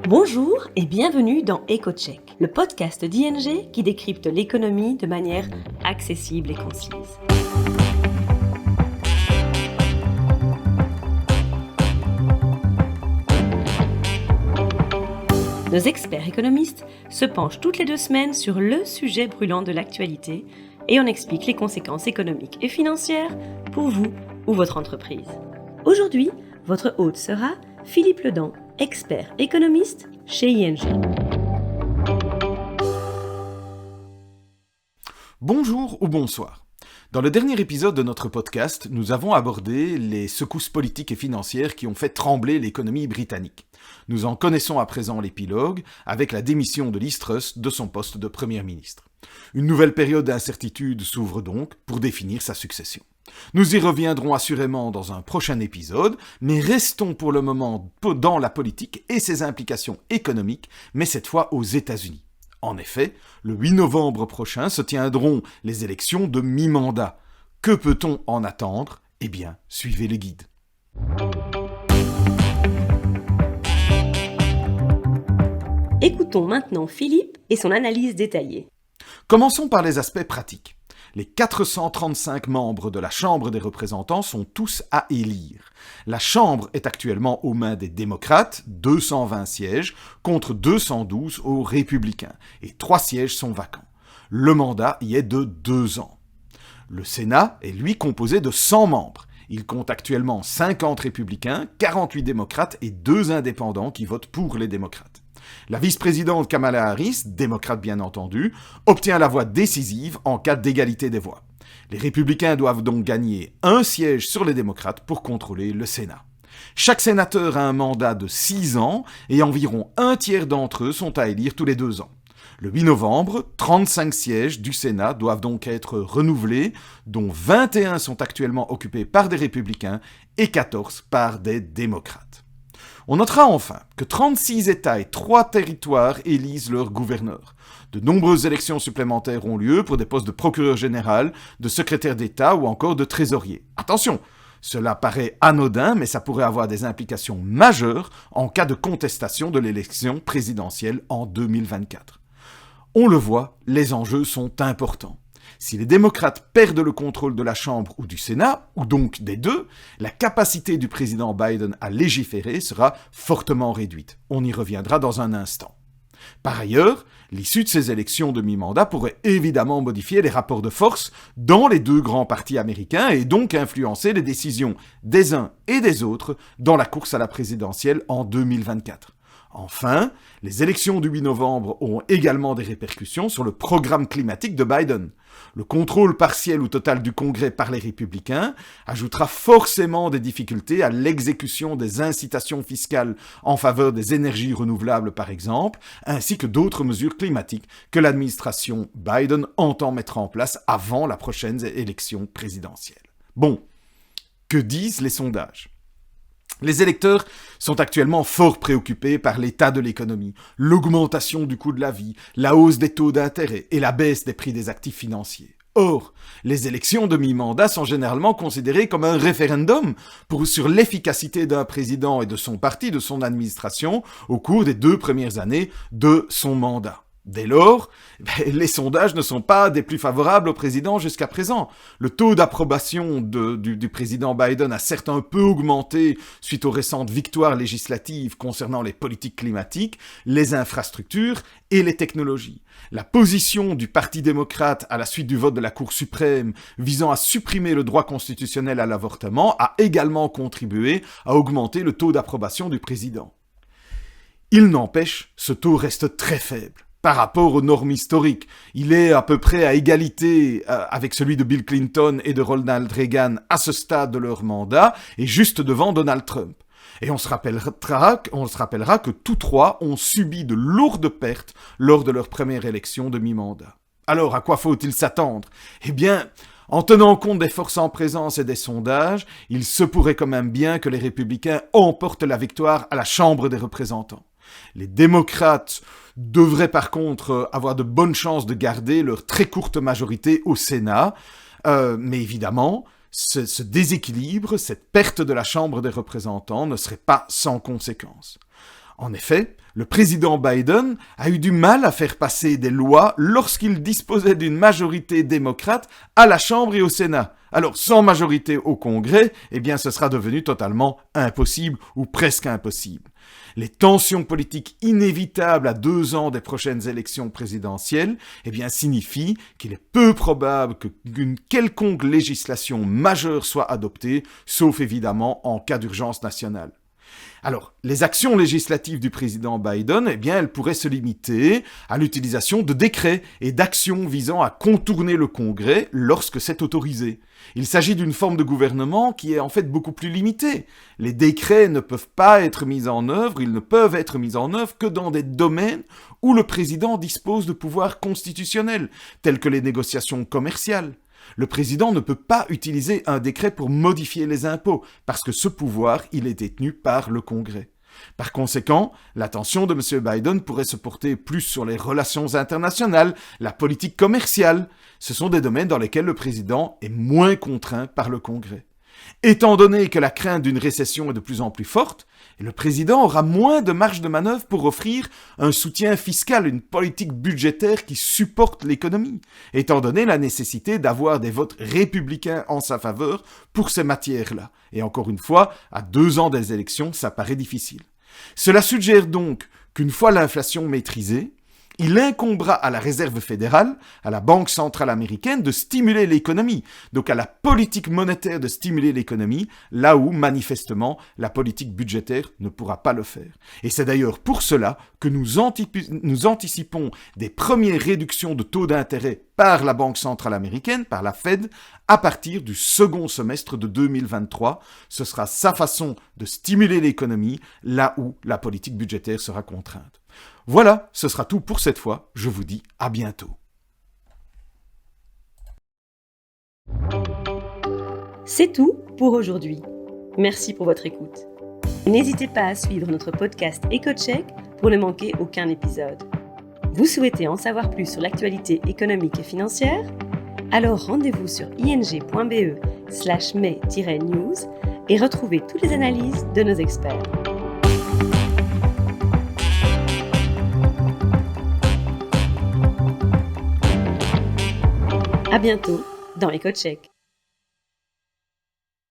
Bonjour et bienvenue dans EcoCheck, le podcast d'ING qui décrypte l'économie de manière accessible et concise. Nos experts économistes se penchent toutes les 2 semaines sur le sujet brûlant de l'actualité et on explique les conséquences économiques et financières pour vous ou votre entreprise. Aujourd'hui, votre hôte sera Philippe Ledan, expert économiste chez ING. Bonjour ou bonsoir. Dans le dernier épisode de notre podcast, nous avons abordé les secousses politiques et financières qui ont fait trembler l'économie britannique. Nous en connaissons à présent l'épilogue avec la démission de Liz Truss de son poste de Premier ministre. Une nouvelle période d'incertitude s'ouvre donc pour définir sa succession. Nous y reviendrons assurément dans un prochain épisode, mais restons pour le moment dans la politique et ses implications économiques, mais cette fois aux États-Unis. En effet, le 8 novembre prochain se tiendront les élections de mi-mandat. Que peut-on en attendre ? Eh bien, suivez le guide. Écoutons maintenant Philippe et son analyse détaillée. Commençons par les aspects pratiques. Les 435 membres de la Chambre des représentants sont tous à élire. La Chambre est actuellement aux mains des démocrates, 220 sièges, contre 212 aux républicains, et 3 sièges sont vacants. Le mandat y est de 2 ans. Le Sénat est lui composé de 100 membres. Il compte actuellement 50 républicains, 48 démocrates et 2 indépendants qui votent pour les démocrates. La vice-présidente Kamala Harris, démocrate bien entendu, obtient la voix décisive en cas d'égalité des voix. Les républicains doivent donc gagner 1 siège sur les démocrates pour contrôler le Sénat. Chaque sénateur a un mandat de 6 ans et environ 1/3 d'entre eux sont à élire tous les 2 ans. Le 8 novembre, 35 sièges du Sénat doivent donc être renouvelés, dont 21 sont actuellement occupés par des républicains et 14 par des démocrates. On notera enfin que 36 États et 3 territoires élisent leurs gouverneurs. De nombreuses élections supplémentaires ont lieu pour des postes de procureur général, de secrétaire d'État ou encore de trésorier. Attention, cela paraît anodin, mais ça pourrait avoir des implications majeures en cas de contestation de l'élection présidentielle en 2024. On le voit, les enjeux sont importants. Si les démocrates perdent le contrôle de la Chambre ou du Sénat, ou donc des deux, la capacité du président Biden à légiférer sera fortement réduite. On y reviendra dans un instant. Par ailleurs, l'issue de ces élections de mi-mandat pourrait évidemment modifier les rapports de force dans les 2 grands partis américains et donc influencer les décisions des uns et des autres dans la course à la présidentielle en 2024. Enfin, les élections du 8 novembre auront également des répercussions sur le programme climatique de Biden. Le contrôle partiel ou total du Congrès par les républicains ajoutera forcément des difficultés à l'exécution des incitations fiscales en faveur des énergies renouvelables par exemple, ainsi que d'autres mesures climatiques que l'administration Biden entend mettre en place avant la prochaine élection présidentielle. Bon, que disent les sondages ? Les électeurs sont actuellement fort préoccupés par l'état de l'économie, l'augmentation du coût de la vie, la hausse des taux d'intérêt et la baisse des prix des actifs financiers. Or, les élections de mi-mandat sont généralement considérées comme un référendum sur l'efficacité d'un président et de son parti, de son administration, au cours des 2 premières années de son mandat. Dès lors, les sondages ne sont pas des plus favorables au président jusqu'à présent. Le taux d'approbation du président Biden a certes un peu augmenté suite aux récentes victoires législatives concernant les politiques climatiques, les infrastructures et les technologies. La position du Parti démocrate à la suite du vote de la Cour suprême visant à supprimer le droit constitutionnel à l'avortement a également contribué à augmenter le taux d'approbation du président. Il n'empêche, ce taux reste très faible. Par rapport aux normes historiques, il est à peu près à égalité avec celui de Bill Clinton et de Ronald Reagan à ce stade de leur mandat, et juste devant Donald Trump. Et on se rappellera que tous 3 ont subi de lourdes pertes lors de leur première élection de mi-mandat. Alors, à quoi faut-il s'attendre ? Eh bien, en tenant compte des forces en présence et des sondages, il se pourrait quand même bien que les républicains emportent la victoire à la Chambre des représentants. Les démocrates devraient par contre avoir de bonnes chances de garder leur très courte majorité au Sénat, mais évidemment, ce déséquilibre, cette perte de la Chambre des représentants ne serait pas sans conséquences. En effet, le président Biden a eu du mal à faire passer des lois lorsqu'il disposait d'une majorité démocrate à la Chambre et au Sénat. Alors, sans majorité au Congrès, eh bien, ce sera devenu totalement impossible ou presque impossible. Les tensions politiques inévitables à 2 ans des prochaines élections présidentielles, eh bien, signifient qu'il est peu probable qu'une quelconque législation majeure soit adoptée, sauf évidemment en cas d'urgence nationale. Alors, les actions législatives du président Biden, eh bien, elles pourraient se limiter à l'utilisation de décrets et d'actions visant à contourner le Congrès lorsque c'est autorisé. Il s'agit d'une forme de gouvernement qui est en fait beaucoup plus limitée. Les décrets ne peuvent pas être mis en œuvre, ils ne peuvent être mis en œuvre que dans des domaines où le président dispose de pouvoirs constitutionnels, tels que les négociations commerciales. Le président ne peut pas utiliser un décret pour modifier les impôts, parce que ce pouvoir, il est détenu par le Congrès. Par conséquent, l'attention de M. Biden pourrait se porter plus sur les relations internationales, la politique commerciale. Ce sont des domaines dans lesquels le président est moins contraint par le Congrès. Étant donné que la crainte d'une récession est de plus en plus forte, le président aura moins de marge de manœuvre pour offrir un soutien fiscal, une politique budgétaire qui supporte l'économie, étant donné la nécessité d'avoir des votes républicains en sa faveur pour ces matières-là. Et encore une fois, à 2 ans des élections, ça paraît difficile. Cela suggère donc qu'une fois l'inflation maîtrisée, il incombera à la Réserve fédérale, à la Banque centrale américaine, de stimuler l'économie, donc à la politique monétaire de stimuler l'économie, là où, manifestement, la politique budgétaire ne pourra pas le faire. Et c'est d'ailleurs pour cela que nous anticipons des premières réductions de taux d'intérêt par la Banque centrale américaine, par la Fed, à partir du second semestre de 2023. Ce sera sa façon de stimuler l'économie, là où la politique budgétaire sera contrainte. Voilà, ce sera tout pour cette fois. Je vous dis à bientôt. C'est tout pour aujourd'hui. Merci pour votre écoute. N'hésitez pas à suivre notre podcast EcoCheck pour ne manquer aucun épisode. Vous souhaitez en savoir plus sur l'actualité économique et financière? Alors rendez-vous sur ing.be/mai-news et retrouvez toutes les analyses de nos experts. À bientôt dans EcoCheck.